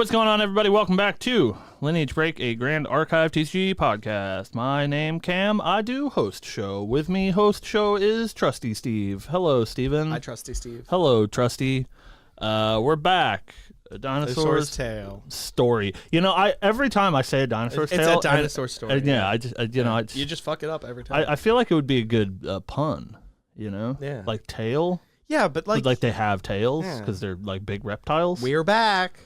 what's going on, everybody? Welcome back to Lineage Break, a Grand Archive TCG podcast. My name Cam. I do host show. With me, host show is Trusty Steve. Hello, Steven. Hi, Trusty Steve. Hello, Trusty. We're back. A dinosaur's tale story. You know, every time I say a dinosaur's tale, it's a dinosaur story. Yeah, you just fuck it up every time. I feel like it would be a good pun. You know, yeah, like tail. Yeah, but like they have tails because they're like big reptiles. We're back.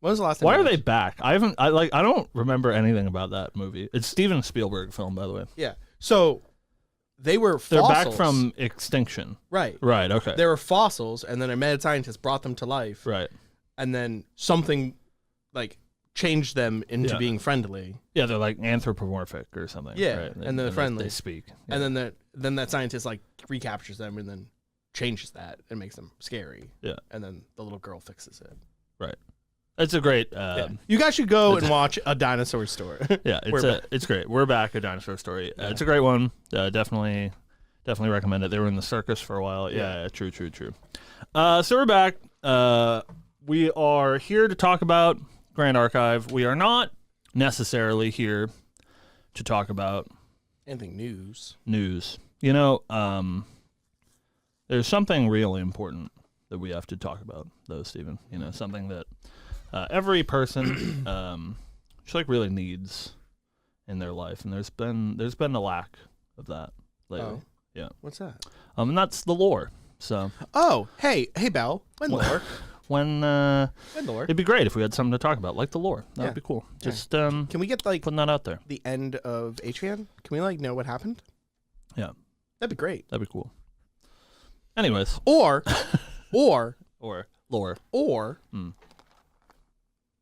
When was the last time? Why are they back? I don't remember anything about that movie. It's Steven Spielberg film, by the way. Yeah. So they're back from extinction. Right. Right. Okay. They were fossils, and then a mad scientist brought them to life. Right. And then something like changed them into being friendly. Yeah, they're like anthropomorphic or something. Yeah, right? and they're friendly. They speak. Yeah. And then that scientist like recaptures them and then changes that and makes them scary. Yeah. And then the little girl fixes it. Right. It's a great. You guys should go and watch A Dinosaur Story. Yeah, it's great. We're back. A Dinosaur Story. It's a great one. Definitely recommend it. They were in the circus for a while. Yeah. True. So we're back. We are here to talk about Grand Archive. We are not necessarily here to talk about anything news. You know, there's something really important that we have to talk about, though, Stephen. You know, something that every person just like really needs in their life, and there's been a lack of that lately. Oh. Yeah. What's that? And that's the lore. So. Oh, hey, Belle. When lore? When lore? It'd be great if we had something to talk about, like the lore. That would be cool. Just can we get like putting that out there? The end of HVN? Can we like know what happened? Yeah. That'd be great. That'd be cool. Anyways. Or lore. Or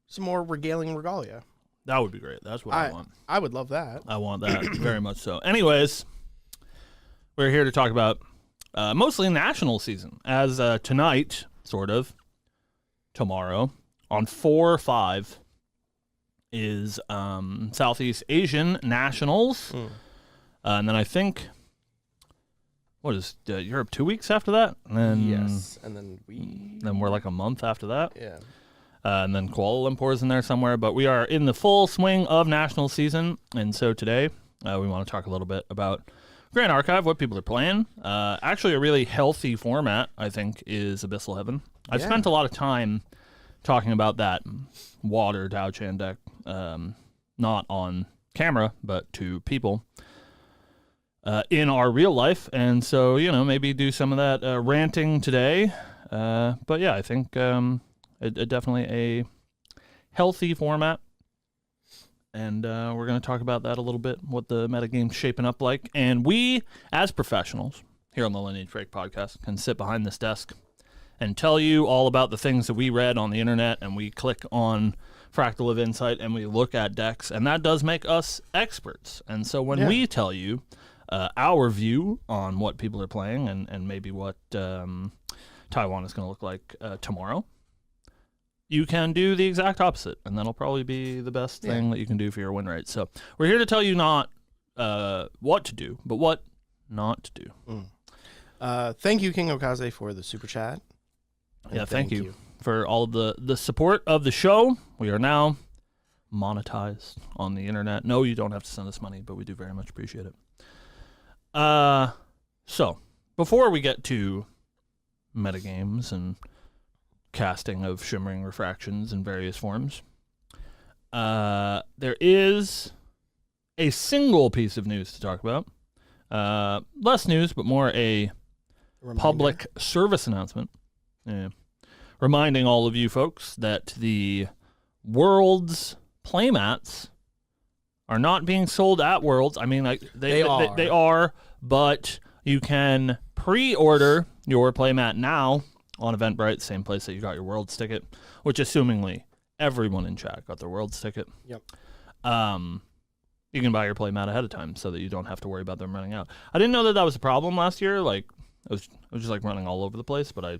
some more regalia. That would be great. That's what I want. I would love that. I want that very much so. Anyways, we're here to talk about mostly national season, as tonight, sort of, tomorrow, on 4/5, is Southeast Asian Nationals. And then I think, what is Europe 2 weeks after that? And then, yes. And then we're like a month after that. Yeah. And then Kuala Lumpur's in there somewhere. But we are in the full swing of national season. And so today, we want to talk a little bit about Grand Archive, what people are playing. Actually, a really healthy format, I think, is Abyssal Haven. I've spent a lot of time talking about that water Dao Chan deck, not on camera, but to people in our real life. And so, you know, maybe do some of that ranting today. But yeah, I think it definitely a healthy format. And we're going to talk about that a little bit, what the metagame's shaping up like. And we, as professionals here on the Lineage Break podcast, can sit behind this desk and tell you all about the things that we read on the internet, and we click on Fractal of Insight and we look at decks, and that does make us experts. And so when we tell you our view on what people are playing and maybe what Taiwan is going to look like tomorrow, you can do the exact opposite, and that'll probably be the best thing that you can do for your win rate. So we're here to tell you not what to do, but what not to do. Thank you, King Okaze, for the super chat. Yeah, thank you for all of the support of the show. We are now monetized on the internet. No, you don't have to send us money, but we do very much appreciate it. So before we get to metagames and casting of shimmering refractions in various forms, there is a single piece of news to talk about. Less news, but more a public service announcement. Yeah. Reminding all of you folks that the Worlds playmats are not being sold at Worlds. I mean, like they are, but you can pre-order your playmat now on Eventbrite, same place that you got your Worlds ticket, which assumingly everyone in chat got their Worlds ticket. Yep. You can buy your playmat ahead of time so that you don't have to worry about them running out. I didn't know that was a problem last year. Like, I was just like running all over the place, but I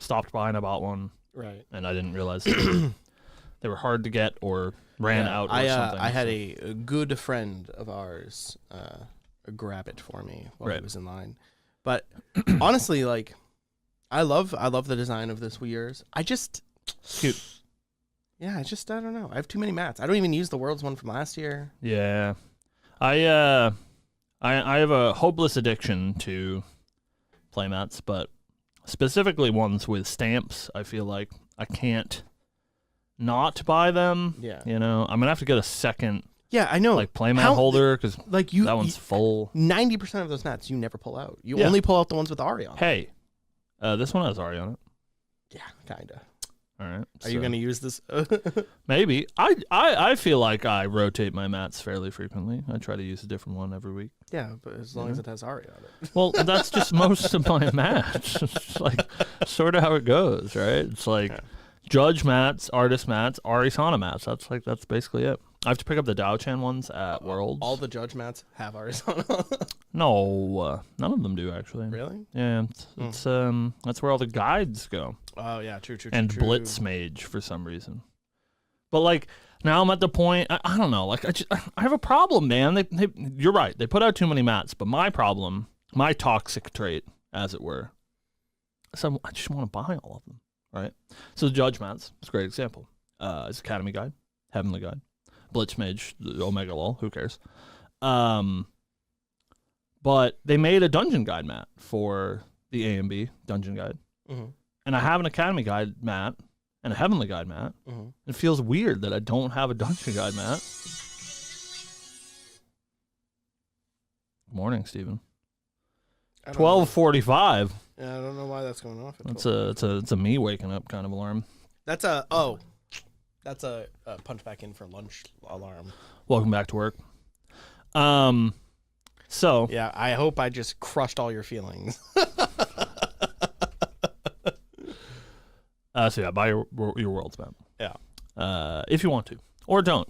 stopped by and I bought one. Right. And I didn't realize they were hard to get or ran out or something. I had a good friend of ours grab it for me while he was in line. But honestly, like, I love the design of this Wii Ears. I just cute. Yeah, I don't know. I have too many mats. I don't even use the Worlds one from last year. Yeah. I have a hopeless addiction to playmats, but specifically ones with stamps. I feel like I can't not buy them. Yeah. You know, I'm going to have to get a second Yeah, I know. like playmat holder because like that one's full. 90% of those mats you never pull out. You Yeah. only pull out the ones with Ari on. Hey, this one has Ari on it. Yeah, kind of. All right. Are you going to use this? Maybe. I feel like I rotate my mats fairly frequently. I try to use a different one every week. Yeah, but as long as it has Ari on it. Well, that's just most of my mats. It's like sort of how it goes, right? It's like judge mats, artist mats, Ari Sana mats. That's basically it. I have to pick up the Dao-Chan ones at Worlds. All the judge mats have Ari Sana. No, none of them do actually. Really? Yeah, it's that's where all the guides go. Oh yeah, true. And true. Blitz Mage for some reason. But like now I'm at the point I don't know. Like I have a problem, man. You're right. They put out too many mats. But my problem, my toxic trait, as it were, so I just want to buy all of them. Right. So the Judge mats is a great example. It's Academy Guide, Heavenly Guide, Blitz Mage, the Omega Lol. Who cares? But they made a Dungeon Guide mat for the A and B Dungeon Guide. Mm-hmm. And I have an Academy Guide mat and a Heavenly Guide mat. Mm-hmm. It feels weird that I don't have a Dungeon Guide mat. Good morning, Steven. 12:45. Yeah, I don't know why that's going off. It's a me waking up kind of alarm. That's a punch back in for lunch alarm. Welcome back to work. So yeah, I hope I just crushed all your feelings. So yeah, buy your Worlds map. Yeah. If you want to, or don't.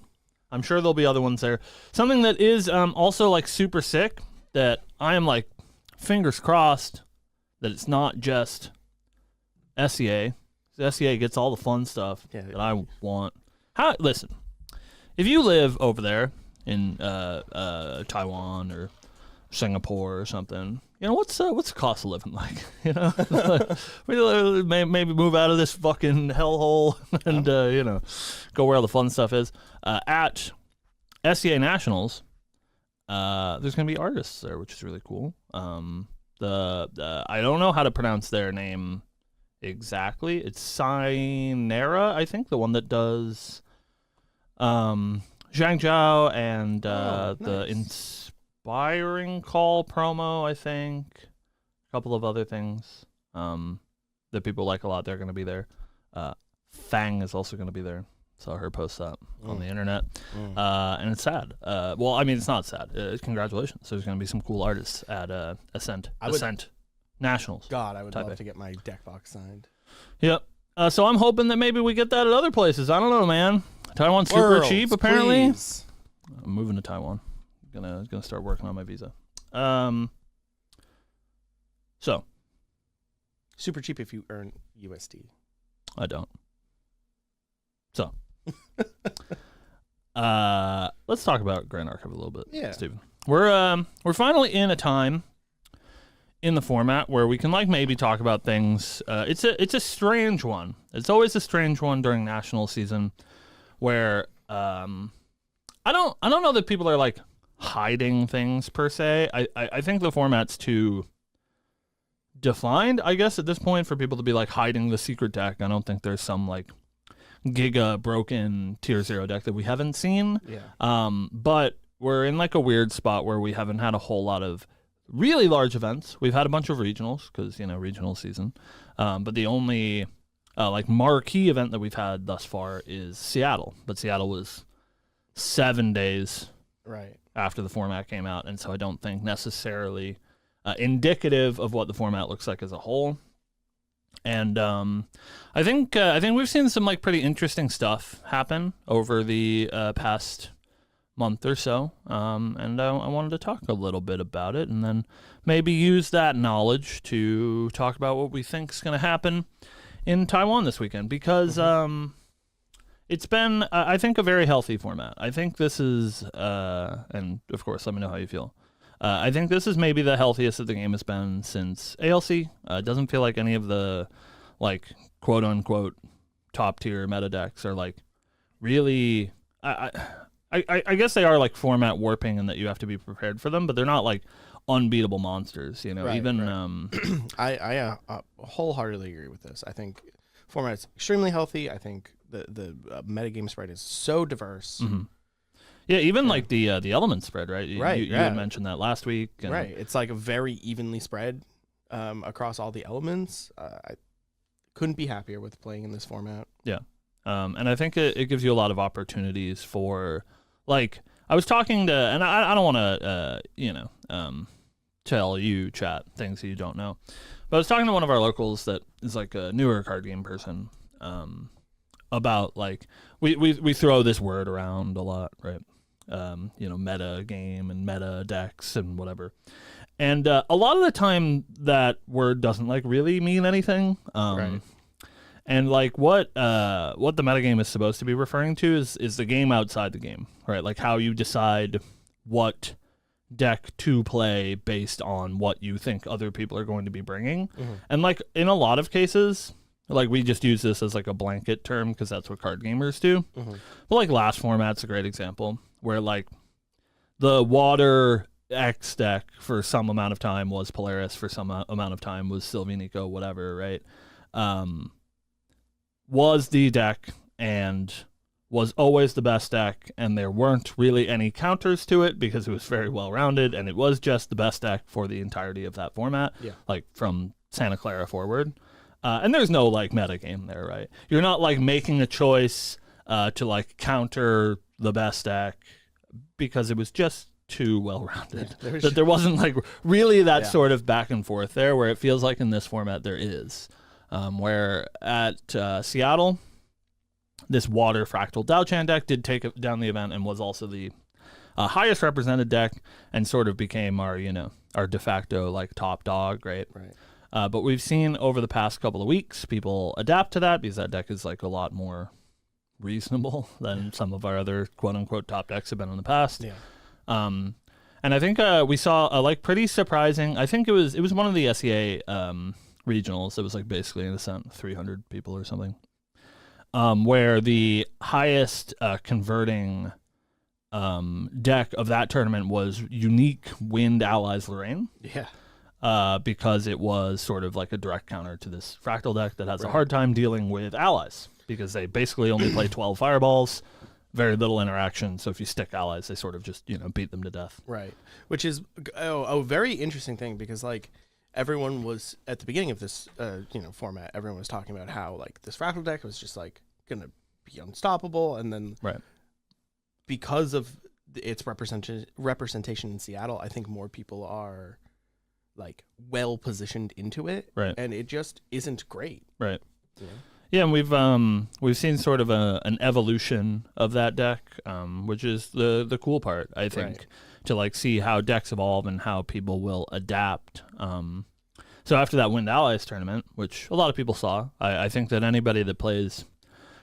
I'm sure there'll be other ones there. Something that is also like super sick that I am like fingers crossed that it's not just SEA. SEA gets all the fun stuff that I want. Listen, if you live over there in Taiwan or Singapore or something, you know, what's the cost of living like? You know, we maybe move out of this fucking hellhole and you know, go where all the fun stuff is. At SEA Nationals, there's gonna be artists there, which is really cool. I don't know how to pronounce their name exactly. It's Sinera, I think, the one that does Zhang Zhao and the Inspiring Call promo, I think. A couple of other things that people like a lot. They're going to be there. Fang is also going to be there. Saw her post that on the internet. And it's sad. Well, I mean, it's not sad. Congratulations. There's going to be some cool artists at Ascent Nationals. God, I would love to get my deck box signed. Yep. So I'm hoping that maybe we get that at other places. I don't know, man. Taiwan's super cheap, apparently. Please. I'm moving to Taiwan. Gonna start working on my visa. So super cheap if you earn USD. I don't. So let's talk about Grand Archive a little bit, Steven. We're finally in a time in the format where we can like maybe talk about things. It's a strange one. It's always a strange one during national season where I don't know that people are like hiding things per se. I think the format's too defined, I guess, at this point for people to be like hiding the secret deck. I don't think there's some like giga broken tier 0 deck that we haven't seen. Yeah. But we're in like a weird spot where we haven't had a whole lot of really large events. We've had a bunch of regionals because, you know, regional season. But the only like marquee event that we've had thus far is Seattle. But Seattle was 7 days after the format came out. And so I don't think necessarily indicative of what the format looks like as a whole. And I think we've seen some like pretty interesting stuff happen over the past month or so, and I wanted to talk a little bit about it, and then maybe use that knowledge to talk about what we think is going to happen in Taiwan this weekend, because it's been, I think, a very healthy format. I think this is, and of course, let me know how you feel. I think this is maybe the healthiest that the game has been since ALC. It doesn't feel like any of the, like, quote-unquote top-tier meta decks are, like, really. I guess they are like format warping in that you have to be prepared for them, but they're not like unbeatable monsters. You know, Right, even right. I wholeheartedly agree with this. I think format is extremely healthy. I think the metagame spread is so diverse. Mm-hmm. Yeah, even like the element spread, right? Right. You had mentioned that last week. And right. It's like a very evenly spread across all the elements. I couldn't be happier with playing in this format. Yeah. And I think it gives you a lot of opportunities for, like, I was talking to, and I don't want to, tell you, chat, things that you don't know. But I was talking to one of our locals that is like a newer card game person about, like, we throw this word around a lot, right? Meta game and meta decks and whatever. And a lot of the time that word doesn't, like, really mean anything. Right. And like what the metagame is supposed to be referring to is the game outside the game, right? Like how you decide what deck to play based on what you think other people are going to be bringing. Mm-hmm. And like in a lot of cases, like we just use this as like a blanket term because that's what card gamers do. Mm-hmm. But like last format's a great example where like the water X deck for some amount of time was Polaris, for some amount of time was Sylvanico, whatever, right? Was the deck and was always the best deck, and there weren't really any counters to it because it was very well rounded, and it was just the best deck for the entirety of that format, like from Santa Clara forward. And there's no like metagame there, right? You're not like making a choice to like counter the best deck because it was just too well rounded. Yeah, that there wasn't like really that sort of back and forth there, where it feels like in this format there is. Where at Seattle, this water fractal Dao-Chan deck did take down the event and was also the highest represented deck and sort of became our de facto like top dog, right? Right. But we've seen over the past couple of weeks people adapt to that because that deck is like a lot more reasonable than some of our other quote unquote top decks have been in the past. Yeah. And I think we saw a like pretty surprising. I think it was one of the SEA regionals. It was like basically in the sense 300 people or something, where the highest converting deck of that tournament was Unique Wind Allies Lorraine. Yeah. Because it was sort of like a direct counter to this fractal deck that has a hard time dealing with allies because they basically only play 12 fireballs, very little interaction. So if you stick allies, they sort of just beat them to death. Right. Which is a very interesting thing because like everyone was at the beginning of this format, everyone was talking about how like this fractal deck was just like gonna be unstoppable, and then because of its representation in Seattle, I think more people are like well positioned into it, right? And it just isn't great, right? Yeah, and we've seen sort of an evolution of that deck, which is the cool part, I think, to like see how decks evolve and how people will adapt. So after that Wind Allies tournament, which a lot of people saw, I think that anybody that plays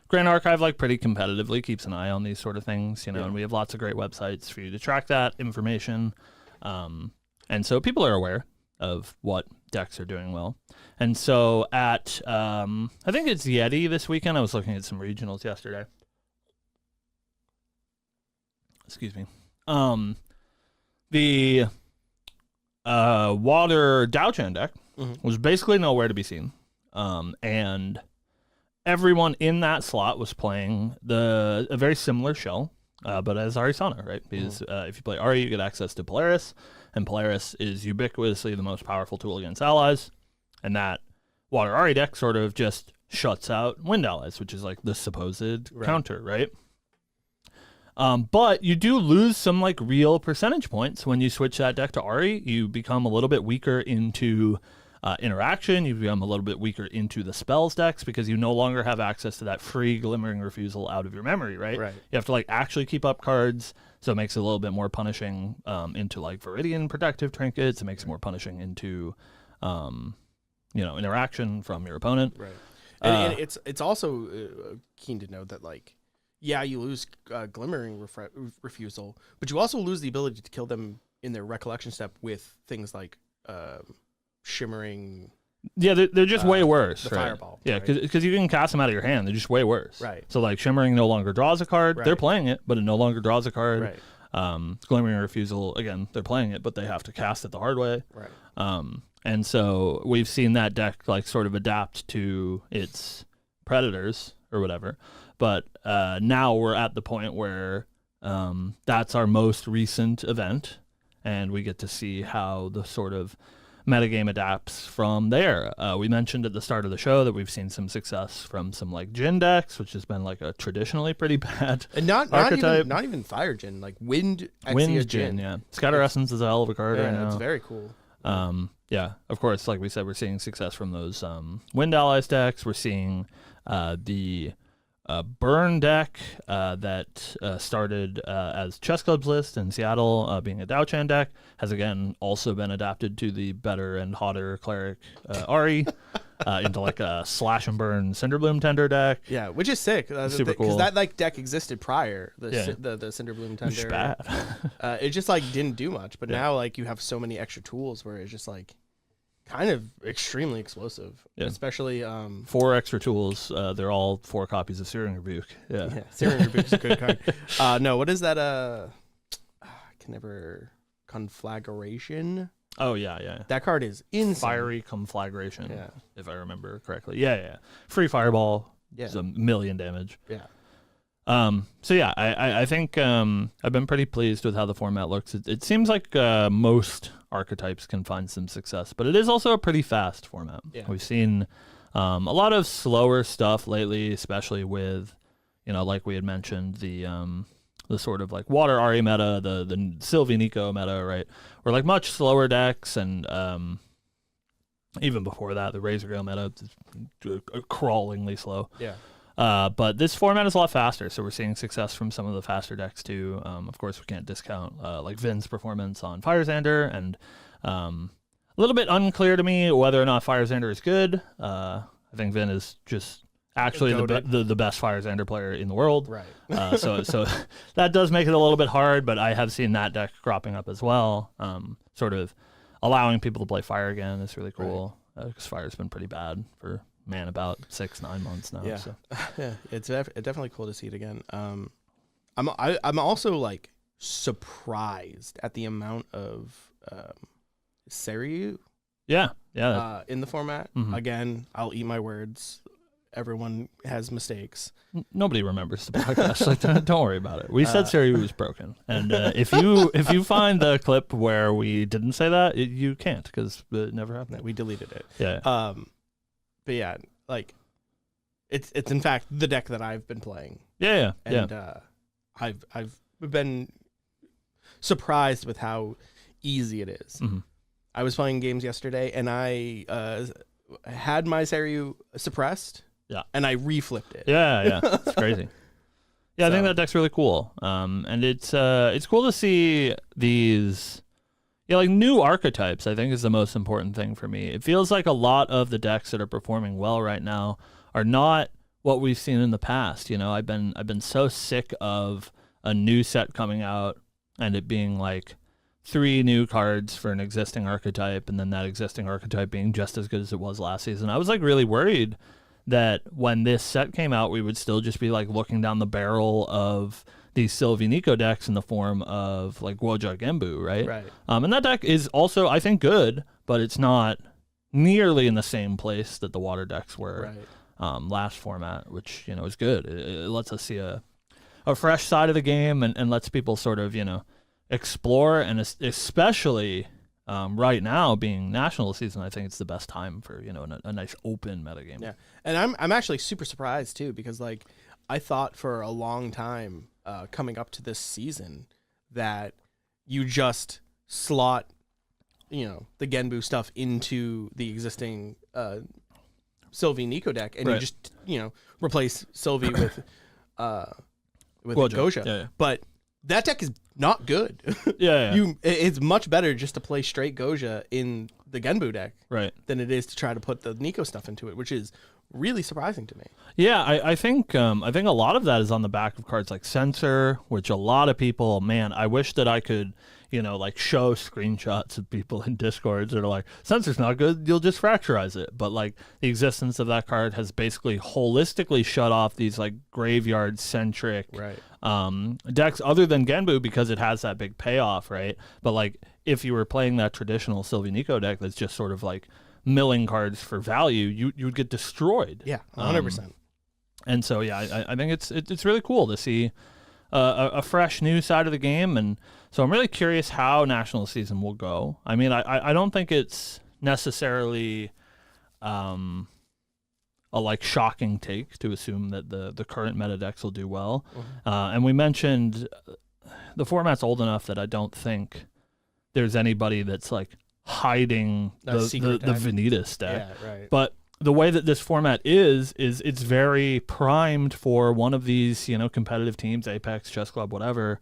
Grand Archive like pretty competitively keeps an eye on these sort of things, and we have lots of great websites for you to track that information. And so people are aware of what decks are doing well. And so at, I think it's Yeti this weekend. I was looking at some regionals yesterday. Excuse me. The water Dao-Chan deck was basically nowhere to be seen. And everyone in that slot was playing a very similar shell, but as Arisana, right? Because if you play Ari, you get access to Polaris, and Polaris is ubiquitously the most powerful tool against allies, and that Water Ari deck sort of just shuts out Wind Allies, which is like the supposed counter, right? But you do lose some like real percentage points when you switch that deck to Ari. You become a little bit weaker into interaction. You become a little bit weaker into the spells decks because you no longer have access to that free Glimmering Refusal out of your memory, right? You have to like actually keep up cards, so it makes it a little bit more punishing into like Viridian Protective Trinkets. It makes it more punishing into interaction from your opponent. Right. And it's also keen to note that like, yeah, you lose Glimmering Refusal, but you also lose the ability to kill them in their Recollection step with things like Shimmering Yeah, they're just way worse. The right? Fireball. Yeah, right? because you can cast them out of your hand. They're just way worse. Right. So like Shimmering no longer draws a card. Right. They're playing it, but it no longer draws a card. Right. Glimmering Refusal, again, they're playing it, but they have to cast it the hard way. Right. And so we've seen that deck like sort of adapt to its predators or whatever. But now we're at the point where that's our most recent event, and we get to see how the sort of metagame adapts from there. We mentioned at the start of the show that we've seen some success from some like Djinn decks, which has been like a traditionally pretty bad And archetype. not even Fire Djinn, like Wind Wind Djinn, yeah. Scatter Essence is a hell of a card right now. It's very cool. Yeah, of course, like we said, we're seeing success from those Wind Allies decks. We're seeing the Burn deck that started as Chess Club's list in Seattle, being a Dao-Chan deck, has again also been adapted to the better and hotter Cleric Ari into like a Slash and Burn Cinderbloom Tender deck. Yeah, which is sick. Super cool. Because that like deck existed prior. The Yeah. the Cinderbloom Which is Tender. bad. It just like didn't do much, but Yeah. now like you have so many extra tools where it's just like kind of extremely explosive. Yeah. Especially 4 extra tools. They're all 4 copies of Searing Rebuke. Yeah. Searing Rebuke is a good card. No, what is that? I can never Conflagration. Oh yeah. That card is insane. Fiery Conflagration. Yeah. If I remember correctly. Yeah. Free Fireball. Yeah. It's 1,000,000 damage. Yeah. So yeah, I think I've been pretty pleased with how the format looks. It seems like most archetypes can find some success, but it is also a pretty fast format. Yeah. We've seen a lot of slower stuff lately, especially with, like we had mentioned, the sort of like Water Ari meta, the Sylvie Nico meta, right? Or like much slower decks, and even before that, the Razor Gale meta, crawlingly slow. Yeah. But this format is a lot faster, so we're seeing success from some of the faster decks too. Of course, we can't discount like Vin's performance on Firezander, and a little bit unclear to me whether or not Firezander is good. I think Vin is just actually the best Firezander player in the world. Right. So that does make it a little bit hard, but I have seen that deck cropping up as well. Sort of allowing people to play Fire again is really cool, because Fire's been pretty bad for about 6-9 months now. Yeah. So. Yeah, it's definitely cool to see it again. I'm also like surprised at the amount of Seiryu Yeah. in the format. Mhm. Again, I'll eat my words. Everyone has mistakes. Nobody remembers the podcast. Like, don't worry about it. We said Seiryu was broken, and if you find the clip where we didn't say that, you can't, because it never happened. We deleted it. Yeah. But yeah, like it's in fact the deck that I've been playing. Yeah. And I've been surprised with how easy it is. Mm-hmm. I was playing games yesterday, and I had my Seiryu suppressed. Yeah. And I reflipped it. Yeah. It's crazy. Yeah, I think that deck's really cool. And it's cool to see these, like new archetypes. I think is the most important thing for me. It feels like a lot of the decks that are performing well right now are not what we've seen in the past. I've been so sick of a new set coming out and it being like 3 new cards for an existing archetype, and then that existing archetype being just as good as it was last season. I was like really worried that when this set came out, we would still just be like looking down the barrel of these Sylvie Nico decks in the form of like Guoja Genbu, right? Right. And that deck is also, I think, good, but it's not nearly in the same place that the water decks were last format, which, is good. It lets us see a fresh side of the game, and lets people sort of, explore, and especially right now being national season, I think it's the best time for a nice open metagame. Yeah, and I'm actually super surprised too, because like I thought for a long time coming up to this season that you just slot the Genbu stuff into the existing Sylvie Nico deck, and you just replace Sylvie with Goja. Yeah. But that deck is not good. Yeah. It's much better just to play straight Goja in the Genbu deck Right. than it is to try to put the Nico stuff into it, which is really surprising to me. Yeah, I think a lot of that is on the back of cards like Censor, which a lot of people, man, I wish that I could, like show screenshots of people in Discords that are like, Censor's not good, you'll just fracturize it. But like the existence of that card has basically holistically shut off these like graveyard centric decks other than Genbu because it has that big payoff, right? But like if you were playing that traditional Sylvie Nico deck that's just sort of like milling cards for value, you would get destroyed. Yeah, 100%. And so, yeah, I think it's really cool to see a fresh new side of the game. And so I'm really curious how National season will go. I mean, I don't think it's necessarily a like shocking take to assume that the current meta decks will do well. And we mentioned the format's old enough that I don't think there's anybody that's like hiding the Vanitas deck. Yeah, right. But the way that this format is it's very primed for one of these, competitive teams, Apex, Chess Club, whatever,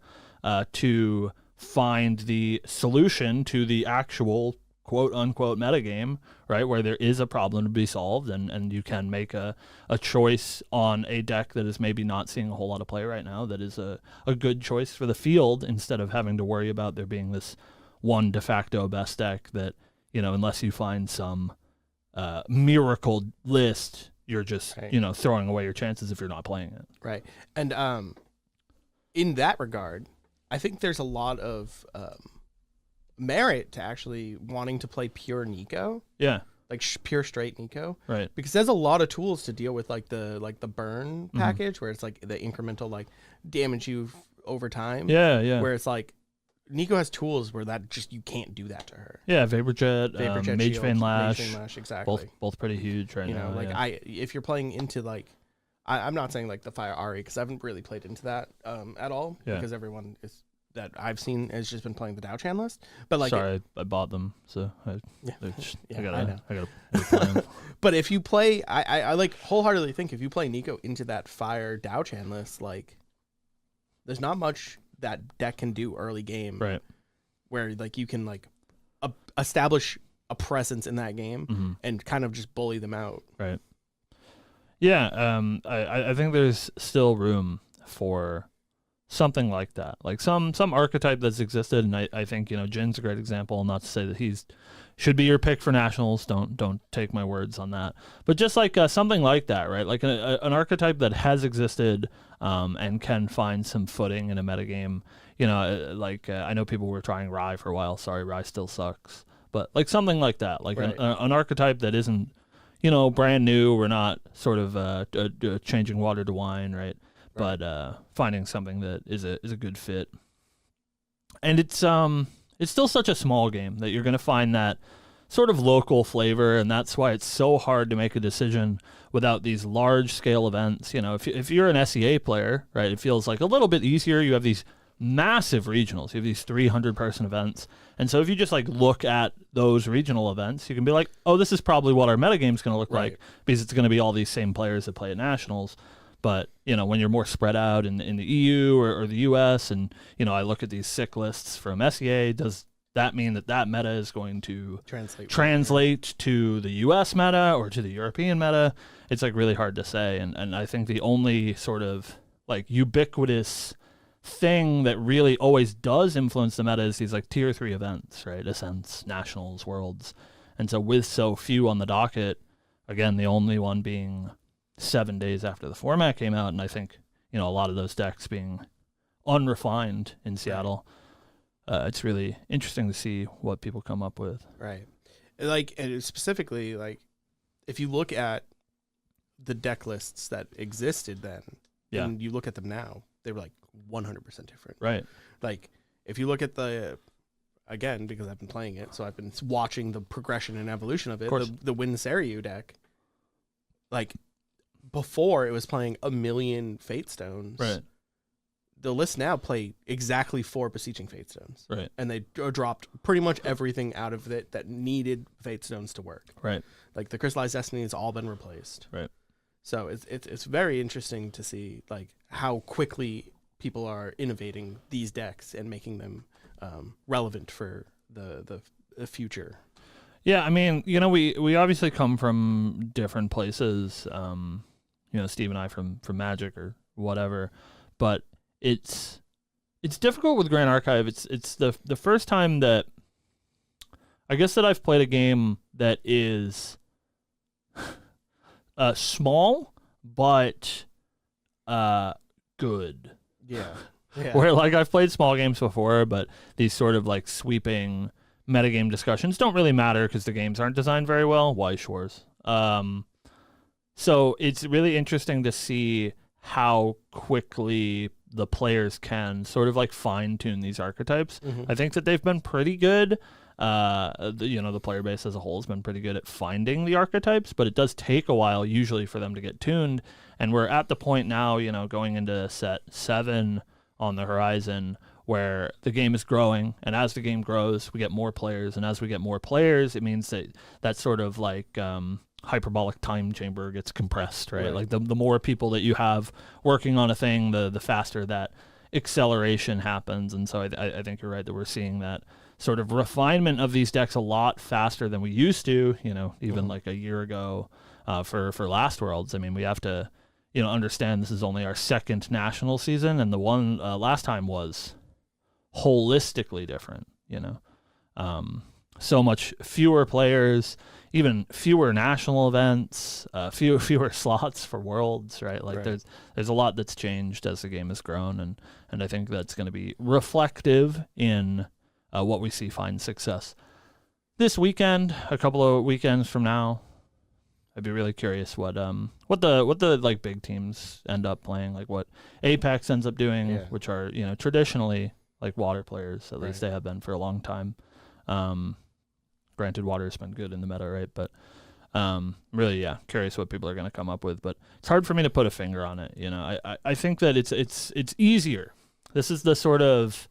to find the solution to the actual quote unquote metagame, right? Where there is a problem to be solved and you can make a choice on a deck that is maybe not seeing a whole lot of play right now that is a good choice for the field instead of having to worry about there being this one de facto best deck that, unless you find some miracle list, you're just throwing away your chances if you're not playing it. Right. And in that regard, I think there's a lot of merit to actually wanting to play pure Nico. Yeah. Like pure straight Nico. Right. Because there's a lot of tools to deal with like the burn package where it's like the incremental like damage you over time. Yeah. Where it's like Nico has tools where that just you can't do that to her. Yeah, Vaporjet, Mage Shield, Vein Lash, Mage Vein Lash, exactly. Both pretty huge right now. If you're playing into like, I'm not saying like the Fire Ari because I haven't really played into that at all because everyone is that I've seen has just been playing the Dow Chan list. But like, sorry, I bought them, so I gotta play them. But if you play, I like wholeheartedly think if you play Nico into that Fire Dow Chan list, like, there's not much that deck can do early game, right? Where like you can like establish a presence in that game and kind of just bully them out, right? Yeah, I think there's still room for something like that, like some archetype that's existed, and I think Jin's a great example. Not to say that he's should be your pick for nationals. Don't take my words on that. But just like something like that, right? Like an archetype that has existed and can find some footing in a metagame. I know people were trying Rye for a while. Sorry, Rye still sucks. But like something like that, like an archetype that isn't, brand new. We're not sort of changing water to wine, right? But finding something that is a good fit. And it's still such a small game that you're going to find that sort of local flavor, and that's why it's so hard to make a decision without these large-scale events. If you're an SEA player, right, it feels like a little bit easier. You have these massive regionals. You have these 300-person events. And so if you just, like, look at those regional events, you can be like, oh, this is probably what our metagame's going to look like because it's going to be all these same players that play at nationals. But, when you're more spread out in the EU or the US and, I look at these sick lists from SEA, does that mean that meta is going to translate to the US meta or to the European meta? It's like really hard to say. And I think the only sort of like ubiquitous thing that really always does influence the meta is these like tier 3 events, right? Ascents, nationals, worlds. And so with so few on the docket, again, the only one being 7 days after the format came out, and I think a lot of those decks being unrefined in Seattle, it's really interesting to see what people come up with. Right, like, and specifically, like, if you look at the deck lists that existed then, and you look at them now, they were like 100% different. Right. Like, if you look at again, because I've been playing it, so I've been watching the progression and evolution of it. The Win Seiryu deck, like, before it was playing 1 million Fate Stones. Right. The list now play exactly 4 Beseeching Fate Stones. Right. And they dropped pretty much everything out of it that needed Fate Stones to work. Right. Like the Crystallized Destiny has all been replaced. Right. So it's very interesting to see like how quickly people are innovating these decks and making them relevant for the future. Yeah, I mean, we obviously come from different places. Steve and I from Magic or whatever, but it's difficult with Grand Archive. It's the first time that I guess that I've played a game that is small but good. Yeah. Where like I've played small games before, but these sort of like sweeping metagame discussions don't really matter because the games aren't designed very well. Why Shores? So it's really interesting to see how quickly the players can sort of like fine tune these archetypes. Mm-hmm. I think that they've been pretty good. The player base as a whole has been pretty good at finding the archetypes, but it does take a while usually for them to get tuned. And we're at the point now, going into set 7 on the horizon where the game is growing, and as the game grows, we get more players, and as we get more players, it means that sort of like hyperbolic time chamber gets compressed, right? Like the more people that you have working on a thing, the faster that acceleration happens. And so I think you're right that we're seeing that sort of refinement of these decks a lot faster than we used to, even like a year ago for Last Worlds. I mean, we have to understand this is only our second national season, and the one last time was holistically different, so much fewer players, even fewer national events, fewer slots for Worlds, right? Like there's a lot that's changed as the game has grown, and I think that's going to be reflective in what we see find success this weekend, a couple of weekends from now. I'd be really curious what the like big teams end up playing, like what Apex ends up doing, which are traditionally like water players. At least they have been for a long time. Granted, water has been good in the meta, right? But really, curious what people are going to come up with. But it's hard for me to put a finger on it. I think that it's easier. This is the sort of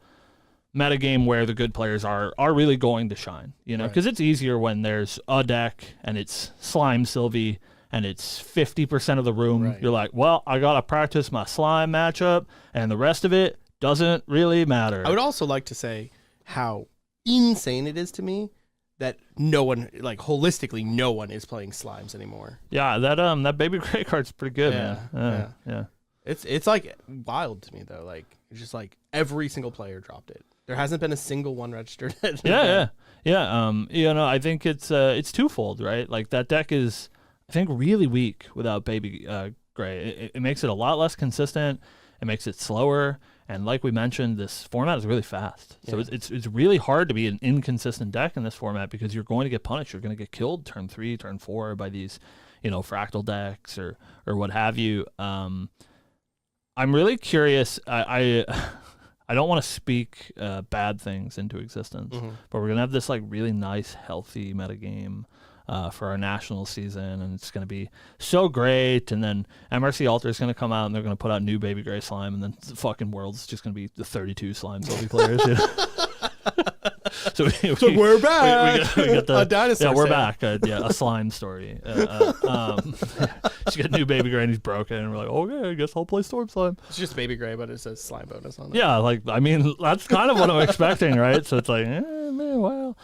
metagame where the good players are really going to shine, because it's easier when there's a deck and it's Slime Sylvie and it's 50% of the room. You're like, well, I got to practice my slime matchup and the rest of it doesn't really matter. I would also like to say how insane it is to me that no one, like holistically, no one is playing slimes anymore. Yeah, that Baby Gray card's pretty good, man. Yeah. It's like wild to me though. Like it's just like every single player dropped it. There hasn't been a single one registered. Yeah. I think it's twofold, right? Like that deck is, I think, really weak without Baby Gray. It makes it a lot less consistent. It makes it slower, and like we mentioned, this format is really fast. So it's really hard to be an inconsistent deck in this format because you're going to get punished. You're going to get killed turn 3, turn 4 by these, fractal decks or what have you. I'm really curious. I don't want to speak bad things into existence, but we're going to have this like really nice, healthy metagame for our national season, and it's going to be so great. And then MRC Alter is going to come out, and they're going to put out new Baby Gray slime, and then the fucking World's just going to be the 32 slime Sylvie players. So we're back. We got the dinosaur. Yeah, we're back. A slime story. She got new Baby Gray and he's broken, and we're like, okay, I guess I'll play Storm Slime. It's just Baby Gray, but it says slime bonus on it. Yeah, like I mean, that's kind of what I'm expecting, right? So it's like, man, wow.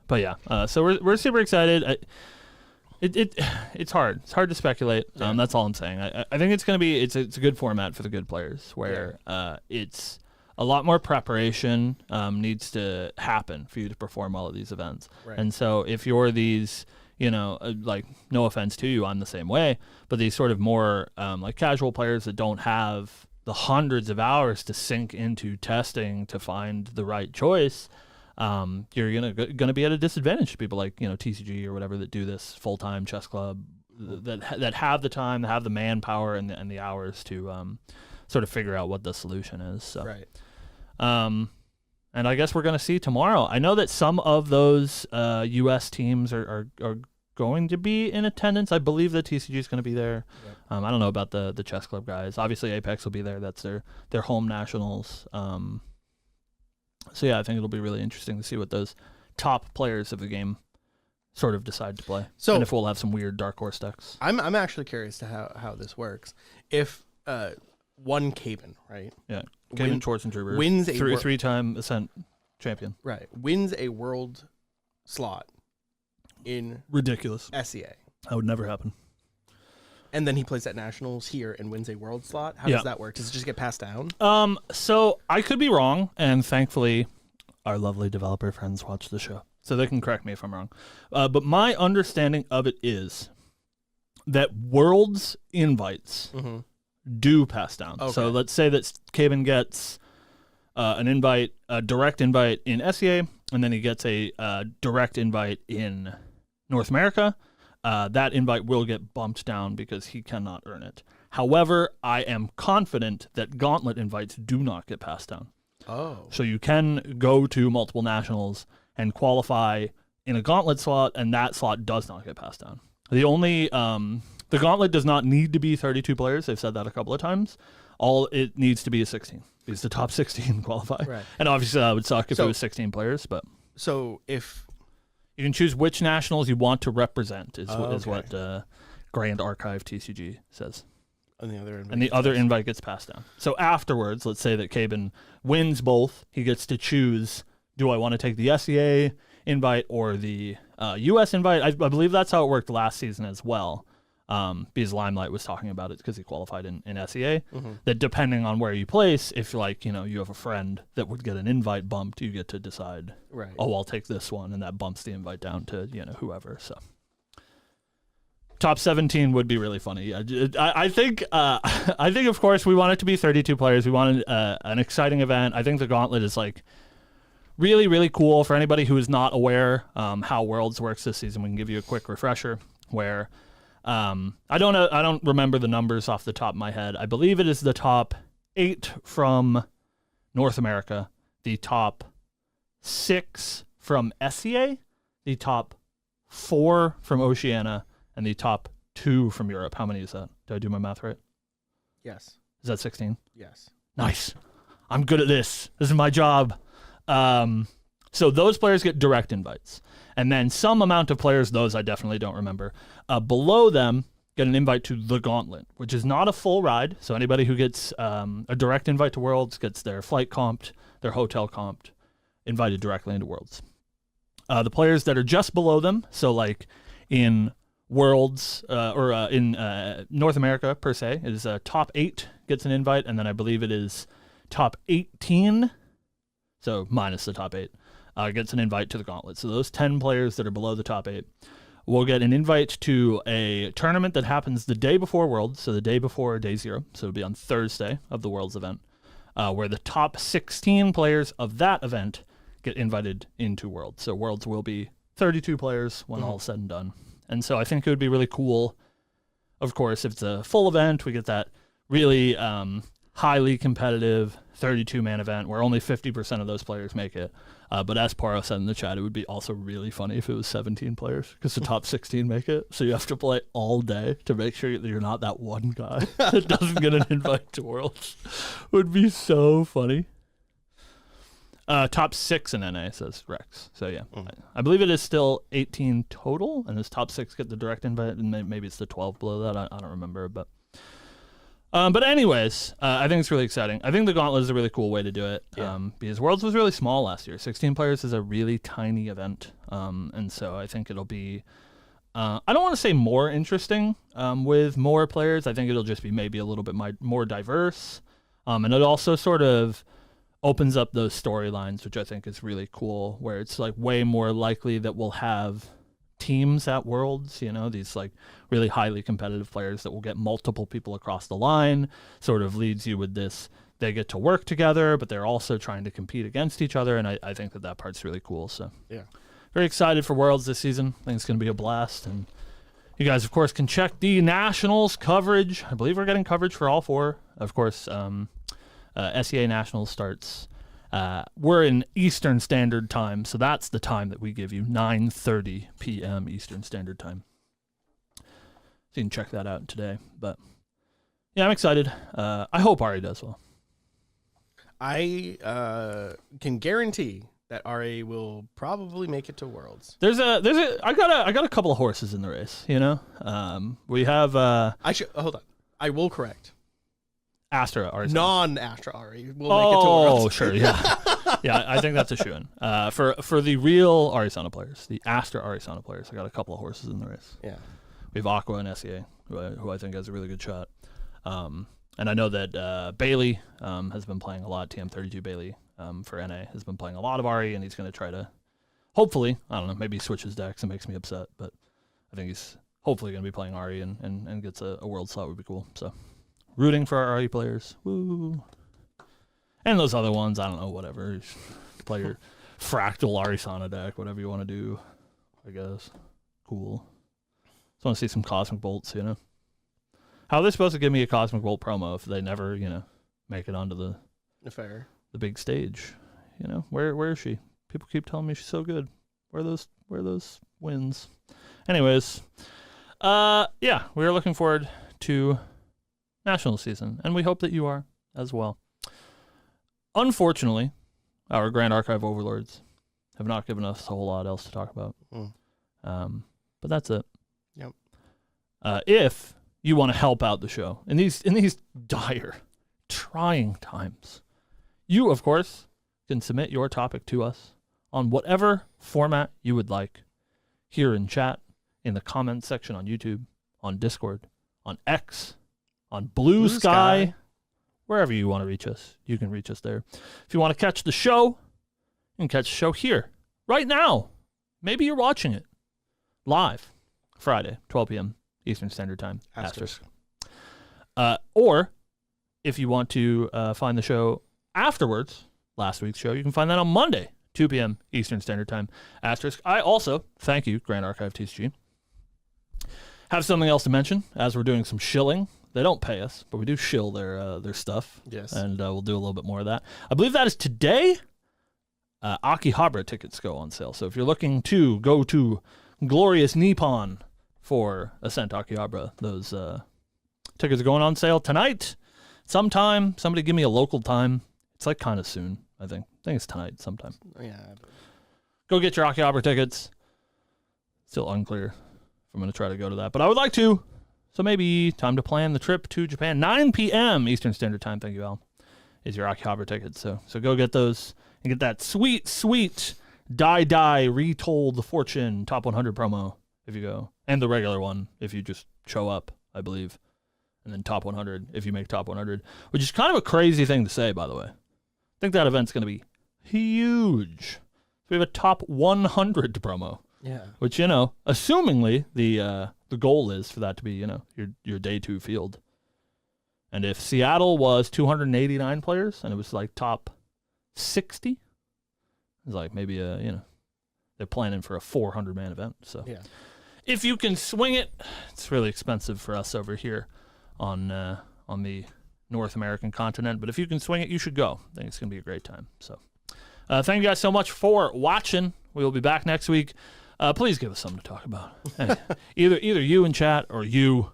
But yeah, so we're super excited. It's hard. It's hard to speculate. That's all I'm saying. I think it's gonna be it's a good format for the good players where it's a lot more preparation needs to happen for you to perform all of these events. Right. And so if you're these, like no offense to you, I'm the same way, but these sort of more like casual players that don't have the hundreds of hours to sink into testing to find the right choice, you're gonna be at a disadvantage to people like TCG or whatever that do this full time chess club that have the time, have the manpower and the hours to sort of figure out what the solution is. So. Right. And I guess we're going to see tomorrow. I know that some of those U.S. teams are going to be in attendance. I believe the TCG is going to be there. Yep. I don't know about the chess club guys. Obviously, Apex will be there. That's their home nationals. So yeah, I think it'll be really interesting to see what those top players of the game sort of decide to play. So, and if we'll have some weird dark horse decks. I'm actually curious to how this works. If one Caven, right? Yeah. Caven Schwarzenegger wins a three-time Ascent champion. Right. Wins a world slot in Ridiculous. SEA. That would never happen. And then he plays at Nationals here and wins a World slot. How does that work? Does it just get passed down? So I could be wrong, and thankfully our lovely developer friends watch the show, so they can correct me if I'm wrong. But my understanding of it is that Worlds invites do pass down. Okay. So let's say that Caven gets an invite, a direct invite in SEA, and then he gets a direct invite in North America. That invite will get bumped down because he cannot earn it. However, I am confident that Gauntlet invites do not get passed down. Oh. So you can go to multiple nationals and qualify in a Gauntlet slot, and that slot does not get passed down. The only the Gauntlet does not need to be 32 players. They've said that a couple of times. All it needs to be is 16. Because the top 16 qualify. Right. And obviously that would suck if it was 16 players, but so if you can choose which nationals you want to represent is what Grand Archive TCG says. And the other invite gets passed down. So afterwards, let's say that Caben wins both. He gets to choose, do I want to take the SEA invite or the US invite? I believe that's how it worked last season as well. Because Limelight was talking about it because he qualified in SEA. That depending on where you place, if you have a friend that would get an invite bumped, you get to decide, right? Oh, I'll take this one, and that bumps the invite down to whoever. So top 17 would be really funny. I think of course we want it to be 32 players. We wanted an exciting event. I think the Gauntlet is really, really cool for anybody who is not aware how Worlds works this season. We can give you a quick refresher where. I don't remember the numbers off the top of my head. I believe it is the top 8 from North America, the top 6 from SEA, the top 4 from Oceania, and the top 2 from Europe. How many is that? Did I do my math right? Yes. Is that 16? Yes. Nice. I'm good at this. This is my job. So those players get direct invites. And then some amount of players, those I definitely don't remember, below them get an invite to the Gauntlet, which is not a full ride. So anybody who gets a direct invite to Worlds gets their flight comped, their hotel comped, invited directly into Worlds. The players that are just below them, so like in Worlds or in North America per se, it is top 8 gets an invite, and then I believe it is top 18, so minus the top 8. Gets an invite to the Gauntlet. So those 10 players that are below the top 8 will get an invite to a tournament that happens the day before Worlds, so the day before day 0. So it'll be on Thursday of the Worlds event, where the top 16 players of that event get invited into Worlds. So Worlds will be 32 players when all is said and done. And so I think it would be really cool. Of course, if it's a full event, we get that really highly competitive 32-man event where only 50% of those players make it. But as Paro said in the chat, it would be also really funny if it was 17 players because the top 16 make it. So you have to play all day to make sure that you're not that one guy that doesn't get an invite to Worlds. Would be so funny. Top 6 in NA, says Rex. So yeah, I believe it is still 18 total, and his top 6 get the direct invite, and maybe it's the 12 below that. I don't remember, but anyways, I think it's really exciting. I think the Gauntlet is a really cool way to do it because Worlds was really small last year. 16 players is a really tiny event, and so I think it'll be, I don't want to say more interesting with more players. I think it'll just be maybe a little bit more diverse, and it also sort of opens up those storylines, which I think is really cool, where it's like way more likely that we'll have teams at Worlds, these like really highly competitive players that will get multiple people across the line, sort of leads you with this, they get to work together, but they're also trying to compete against each other, and I think that part's really cool. So yeah, very excited for Worlds this season. I think it's going to be a blast, and you guys, of course, can check the Nationals coverage. I believe we're getting coverage for all 4. Of course, SEA Nationals starts. We're in Eastern Standard Time, so that's the time that we give you, 9:30 p.m. Eastern Standard Time. So you can check that out today. But yeah, I'm excited. I hope Ari does well. I can guarantee that Ari will probably make it to Worlds. I got a couple of horses in the race. We have. Hold on. I will correct. Astra Ari. Non-Astra Ari. We'll make it to Worlds. Oh, sure, yeah. Yeah, I think that's a shoo-in. For the real Arisana players, the Astra Arisana players, I got a couple of horses in the race. Yeah. We have Aqua and SEA, who I think has a really good shot. And I know that Bailey has been playing a lot. TM32 Bailey for NA has been playing a lot of Ari, and he's going to try to, hopefully, I don't know, maybe he switches decks and makes me upset, but I think he's hopefully going to be playing Ari and gets a world slot would be cool. So, rooting for our Ari players. Woo. And those other ones, I don't know, whatever. Play your Fractal Arisana deck, whatever you want to do, I guess. Cool. Just want to see some Cosmic Bolts, you know? How are they supposed to give me a Cosmic Bolt promo if they never, you know, make it onto the big stage? You know, where is she? People keep telling me she's so good. Where are those wins? Anyways, yeah, we are looking forward to National season, and we hope that you are as well. Unfortunately, our Grand Archive overlords have not given us a whole lot else to talk about. But that's it. Yep. If you want to help out the show in these dire, trying times, you, of course, can submit your topic to us on whatever format you would like, here in chat, in the comments section on YouTube, on Discord, on X, on Bluesky, wherever you want to reach us, you can reach us there. If you want to catch the show, you can catch the show here, right now. Maybe you're watching it live, Friday, 12 p.m. Eastern Standard Time. Asterisk. Or if you want to find the show afterwards, last week's show, you can find that on Monday, 2 p.m. Eastern Standard Time. Asterisk. I also, thank you, Grand Archive TCG, have something else to mention as we're doing some shilling. They don't pay us, but we do shill their stuff. Yes. And we'll do a little bit more of that. I believe that is today. Akihabara tickets go on sale. So if you're looking to go to Glorious Nippon for Ascent Akihabara, those tickets are going on sale tonight. Sometime. Somebody give me a local time. It's like kind of soon, I think. I think it's tonight sometime. Yeah. Go get your Akihabara tickets. Still unclear if I'm going to try to go to that, but I would like to. So maybe time to plan the trip to Japan. 9 p.m. Eastern Standard Time, thank you, Al, is your Akihabara tickets. So go get those and get that sweet, sweet Die Retold the Fortune Top 100 promo if you go. And the regular one if you just show up, I believe. And then Top 100 if you make Top 100, which is kind of a crazy thing to say, by the way. I think that event's going to be huge. We have a Top 100 promo. Yeah. Which, you know, assumingly the goal is for that to be, you know, your day 2 field. And if Seattle was 289 players and it was like top 60, it's like maybe you know, they're planning for a 400-man event. So yeah, if you can swing it, it's really expensive for us over here on the North American continent. But if you can swing it, you should go. I think it's gonna be a great time. So thank you guys so much for watching. We will be back next week. Please give us something to talk about. Hey, either you in chat or you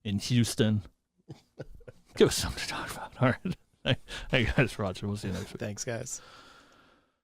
in Houston. Give us something to talk about. All right. Thank you guys for watching. We'll see you next week. Thanks, guys.